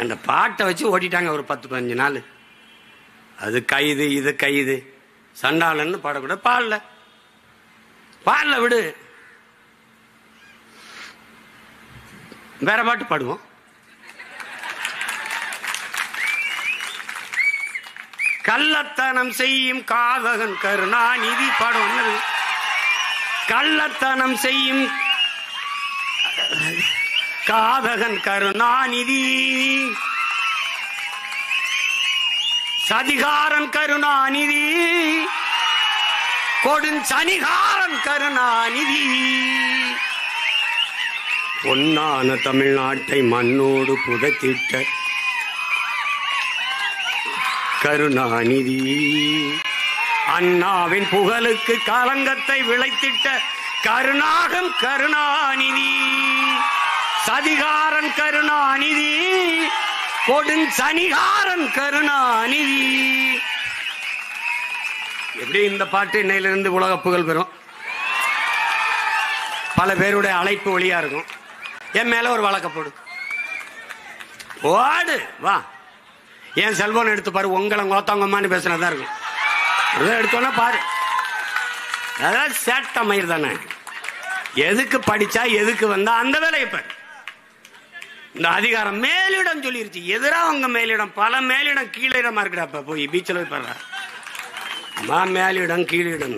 அந்த பாட்டை வச்சு ஓட்டிட்டாங்க ஒரு 10-15 நாள். அது கைது இது கைது சண்டாளன்னு பாடக்கூடாது. பாடல விடு, வேற பாட்டு பாடுவோம். கள்ளத்தனம் செய்யும் காதகன் கருணாநிதி பாடுவோம். கள்ளத்தனம் செய்யும் காதகன் கருணாநிதி, சதிகாரன் கருணாநிதி, கொடுஞ்சனிகாரன் கருணாநிதி, பொன்னான தமிழ்நாட்டை மண்ணோடு புதைத்திட்ட கருணாநிதி, அண்ணாவின் புகழுக்கு களங்கத்தை விளைத்திட்ட கருணாகன் கருணாநிதி, சதிகாரன் கருணாநிதி, கொடுஞ்சனிகாரன் கருணாநிதி. எப்படி இந்த பாட்டு இன்னையிலிருந்து உலக புகழ் பெறும். பல பேருடைய அழைப்பு ஒளியா இருக்கும். என் மேல ஒரு வழக்க போடு, ஓடு வா. என் செல்போன் எடுத்து பாரு, உங்களை கோத்தாங்கம்மான்னு பேசுனதா இருக்கும். எடுத்தோன்னா பாரு, அதாவது சேட்ட மயிர் தானே. எதுக்கு படிச்சா எதுக்கு வந்தா அந்த வேலையை பாரு. இந்த அதிகாரம் மேலிடம் சொல்லிருச்சு, எதிராக உங்க மேலிடம். பல மேலிடம் கீழிடமா இருக்குடாப்ப. போய் பீச்சில் போய் பாரு, மேலிடம் கீழிடம்.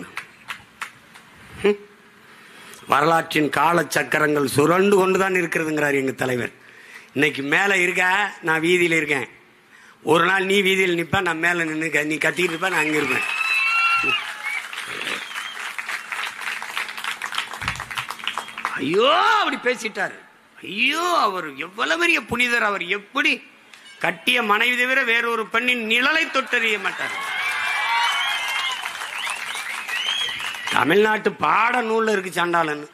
வரலாற்றின் கால சக்கரங்கள் சுரண்டு கொண்டுதான் இருக்கிறதுங்கிறார் எங்க தலைவர். இன்னைக்கு மேல இருக்க, நான் வீதியில இருக்கேன். ஒரு நாள் நீ வீதியில் நிப்ப, நான் மேல நின்று நீ கத்திட்டு இருப்ப, நான் அங்க இருப்பேன். ஐயோ அப்படி பேசிட்டாரு. ஐயோ அவர் எவ்வளவு பெரிய புனிதர். அவர் எப்படி கட்டிய மனைவி தவிர வேறொரு பெண்ணின் நிழலை தொட்டறிய மாட்டார். தமிழ்நாட்டு பாட நூல்ல இருக்கு சண்டாளன்னு.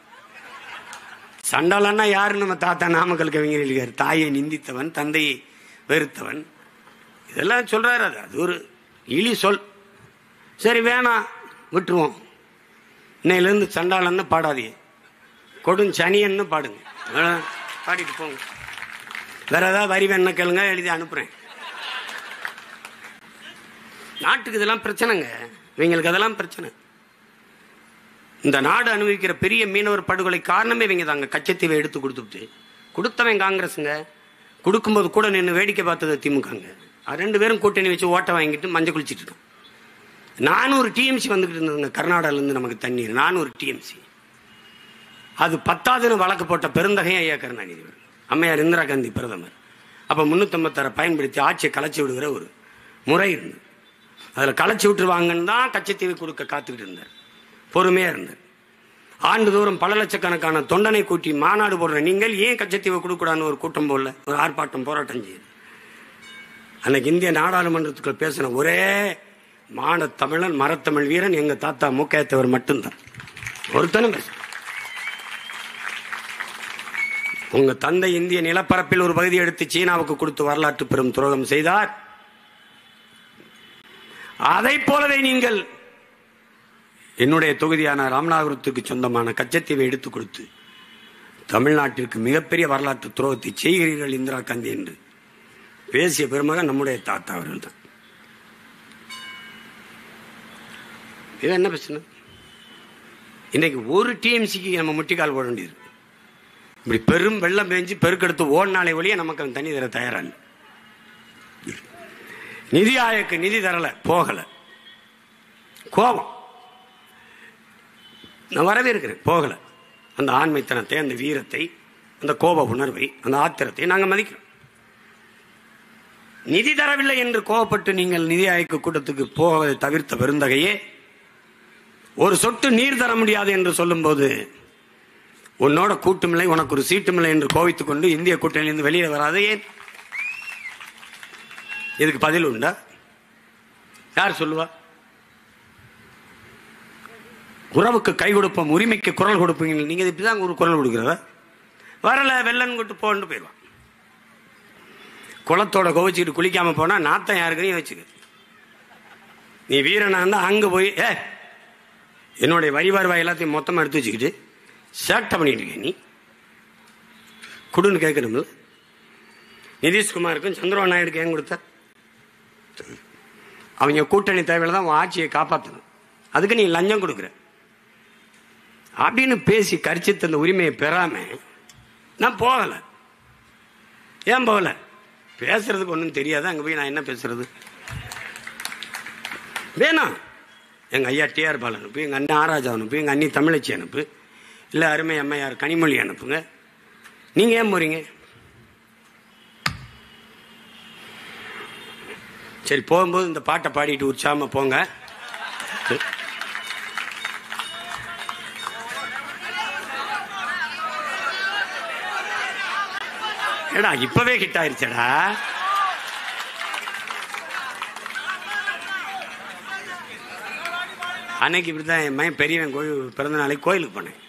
சண்டாளன்னா யாரு? நம்ம தாத்தா நாமக்கல் கவிஞர் எழுதியார். தாயை நிந்தித்தவன், தந்தையை வெறுத்தவன், இதெல்லாம் சொல்றாரு. அது ஒரு இழி சொல். சரி வேணாம், விட்டுருவோம். இன்னையிலிருந்து சண்டாளன்னு பாடாதீங்க, கொடுஞ்சனியன்னு பாடுங்க. பாடிட்டு போங்க. வேற ஏதாவது வரி வேணா கேளுங்க, எழுதி அனுப்புறேன். நாட்டுக்கு இதெல்லாம் பிரச்சனைங்க. இவங்களுக்கு அதெல்லாம் பிரச்சனை. இந்த நாடு அனுபவிக்கிற பெரிய மீனவர் படுகொலை காரணமே இவங்க தாங்க. கச்சத்தீவை எடுத்து கொடுத்தவன் காங்கிரஸுங்க. கொடுக்கும்போது கூட நின்று வேடிக்கை பார்த்தது திமுகங்க. 2 பேரும் கூட்டணி வச்சு ஓட்ட வாங்கிட்டு மஞ்சள் குளிச்சிட்டு இருக்கான். 400 டிஎம்சி வந்துகிட்டு இருந்ததுங்க கர்நாடகால இருந்து நமக்கு தண்ணீர். 400 டிஎம்சி. அது 10வது வழக்கு போட்ட பெருந்தகையும் ஐயா கருணாநிதி, அம்மையார் இந்திரா காந்தி பிரதமர். அப்ப 356 பயன்படுத்தி ஆட்சியை கலைச்சி விடுகிற ஒரு முறை இருந்தது. அதுல கலைச்சி விட்டுருவாங்கன்னு தான் கச்சத்தீவை கொடுக்க காத்துக்கிட்டு இருந்தார். பொறுமையா இருந்தார். ஆண்டுதோறும் பல லட்சக்கணக்கான தொண்டனை கூட்டி மாநாடு போடுற நீங்கள் ஏன் கச்சத்தீவை கொடுக்கூடாதுன்னு ஒரு கூட்டம் போடல, ஒரு ஆர்ப்பாட்டம் போராட்டம் செய்யுது. அன்னைக்கு இந்திய நாடாளுமன்றத்துக்குள் பேசின ஒரே மான தமிழன், மரத்தமிழ் வீரன் எங்க தாத்தா மூக்கையத்தவர் மட்டும்தான். ஒருத்தனும் பேச. உங்க தந்தை இந்திய நிலப்பரப்பில் ஒரு பகுதி எடுத்து சீனாவுக்கு கொடுத்து வரலாற்று பெரும் துரோகம் செய்தார். அதை போலவே நீங்கள் என்னுடைய தொகுதியான ராமநாதபுரத்துக்கு சொந்தமான கச்சத்தீவை எடுத்துக் கொடுத்து தமிழ்நாட்டிற்கு மிகப்பெரிய வரலாற்று துரோகத்தை செய்கிறீர்கள் இந்திரா காந்தி என்று பேசிய பெருமகன் நம்முடைய தாத்தா அவர்கள் தான். இது என்ன பிரச்சனை? இன்னைக்கு ஒரு டிஎம்சிக்கு நம்ம முட்டிக்கால் போட வேண்டியது. இப்படி பெரும் வெள்ளம் பெஞ்சு பெருக்கெடுத்து ஓடினாலே ஒழிய நமக்கு தண்ணி தர தயாரான. நிதி ஆயோக்கு நிதி தரல, போகல. கோபம் நான் வரவேற்கிறேன், போகல. அந்த ஆண்மைத்தனத்தை, அந்த வீரத்தை, அந்த கோப உணர்வை, அந்த ஆத்திரத்தை நாங்கள் மதிக்கிறோம். நிதி தரவில்லை என்று கோபப்பட்டு நீங்கள் நிதி ஆயோக கூட்டத்துக்கு போவதை தவிர்த்த பெருந்தகையே, ஒரு சொட்டு நீர் தர முடியாது என்று சொல்லும் போது உன்னோட கூட்டுமில்லை, உனக்கு ஒரு சீட்டுமில்லை என்று கோவித்துக் கொண்டு இந்திய கூட்டணியிலிருந்து வெளியே வராது ஏன்? இதுக்கு பதில் உண்டா? யார் சொல்லுவா? உறவுக்கு கை கொடுப்போம், உரிமைக்கு குரல் கொடுப்பீங்க. நீங்க இப்படிதான் ஒரு குரல் கொடுக்கிறதா? வரல வெள்ளன் கொட்டு போன்னு போயிடுவான். குளத்தோட கோவிச்சுக்கிட்டு குளிக்காம போனா நாத்தம் யாருக்குன்னு வச்சுக்க. நீ வீரனா இருந்தா அங்க போய் என்னுடைய வரி வருவாய் எல்லாத்தையும் மொத்தமா எடுத்து வச்சுக்கிட்டு சேட்டை பண்ணிட்டு இருக்க. நீ குடுன்னு கேட்கணும்ல. நிதிஷ்குமாருக்கும் சந்திரபாபு நாயுடுக்கு ஏன் கொடுத்தார்? அவங்க கூட்டணி தேவையில்லை தான் ஆட்சியை காப்பாற்றணும், அதுக்கு நீ லஞ்சம் கொடுக்குற அப்படின்னு பேசி கரிச்சு தந்த உரிமையை பெறாம நான் போகலை. ஏன் போகல? பேசுறதுக்கு ஒன்றும் தெரியாது. அங்கே போய் நான் என்ன பேசுறது? வேணாம், எங்கள் ஐயா டிஆர் பால் அனுப்பு, எங்கள் அண்ணன் ஆராஜா அனுப்பு, எங்கள் அண்ணி தமிழச்சி அனுப்பு, இல்லை அருமை அம்மையார் கனிமொழி அனுப்புங்க. நீங்கள் ஏன் போறீங்க? சரி, போகும்போது இந்த பாட்டை பாடிட்டு உற்சாகமா போங்க. ஏடா இப்பவே ஹிட் ஆயிருச்சடா. அன்னைக்கு இப்படிதான் என் மகன் பெரியவன் கோயில் பிறந்த நாளைக்கு கோயிலுக்கு போனேன்.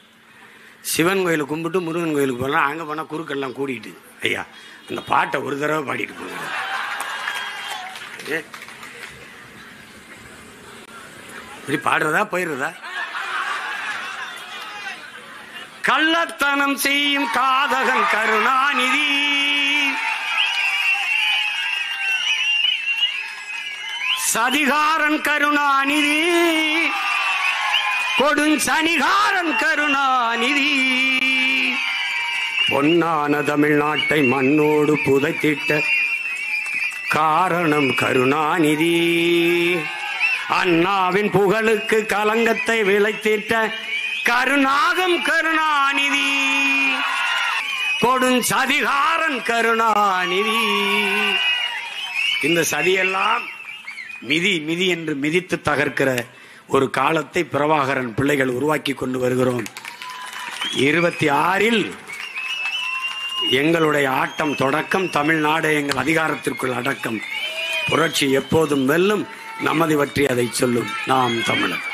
சிவன் கோயிலுக்கு கும்பிட்டு முருகன் கோயிலுக்கு போகலாம். அங்கே போனால் குறுக்கெல்லாம் கூடிட்டு, ஐயா அந்த பாட்டை ஒரு தடவை பாடிட்டு போங்க. இப்படி பாடுறதா போயிடுறதா? கள்ளத்தனம் செய்யும் காதகன் கருணாநிதி, சதிகாரன் கருணாநிதி, கொடுஞ்சனிகாரன் கருணாநிதி, பொன்னான தமிழ்நாட்டை மண்ணோடு புதைத்திட்ட காரணம் கருணாநிதி, அண்ணாவின் புகழுக்கு கலங்கத்தை விளைத்திட்ட கருணாகம் கருணாநிதி, கொடுஞ்சதிகாரன் கருணாநிதி. இந்த சதியெல்லாம் மிதி மிதி என்று மிதித்து தகர்க்கிற ஒரு காலத்தை பிரபாகரன் பிள்ளைகள் உருவாக்கி கொண்டு வருகிறோம். 26 எங்களுடைய ஆட்டம் தொடக்கம். தமிழ்நாடு எங்கள் அதிகாரத்திற்குள் அடக்கம். புரட்சி எப்போதும் வெல்லும். நமது பற்றி அதை சொல்லும் நாம் தமிழர்.